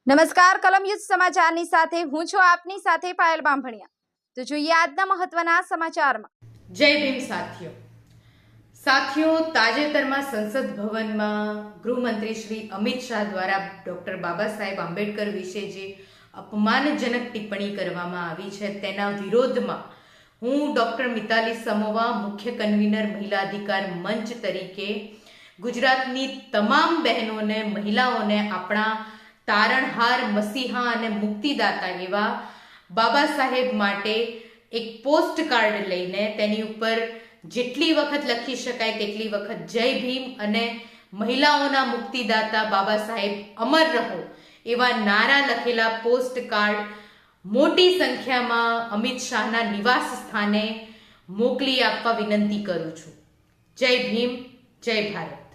નમસ્કાર કલમ યુદ્ધ સમાચારની સાથે હું છું આપની સાથે પાયલ બામભણિયા। તો જોઈએ આજના મહત્વના સમાચારમાં। જય ભીમ સાથીઓ, તાજેતરમાં સંસદ ભવનમાં ગૃહમંત્રી શ્રી અમિત શાહ દ્વારા ડોક્ટર બાબા સાહેબ આંબેડકર વિશે જે અપમાનજનક ટિપ્પણી કરવામાં આવી છે તેના વિરોધમાં હું ડોક્ટર મિતાલી સમોવા, મુખ્ય કન્વીનર મહિલા અધિકાર મંચ તરીકે ગુજરાતની તમામ બહેનોને, મહિલાઓને આપણા તારણહાર, મસીહા અને મુક્તિદાતા એવા બાબા સાહેબ માટે એક પોસ્ટ કાર્ડ લઈને તેની ઉપર જેટલી વખત લખી શકાય તેટલી વખત જય ભીમ અને મહિલાઓના મુક્તિદાતા બાબા સાહેબ અમર રહો એવા નારા લખેલા પોસ્ટ કાર્ડ મોટી સંખ્યામાં અમિત શાહના નિવાસ સ્થાને મોકલી આપવા વિનંતી કરું છું। જય ભીમ, જય ભારત।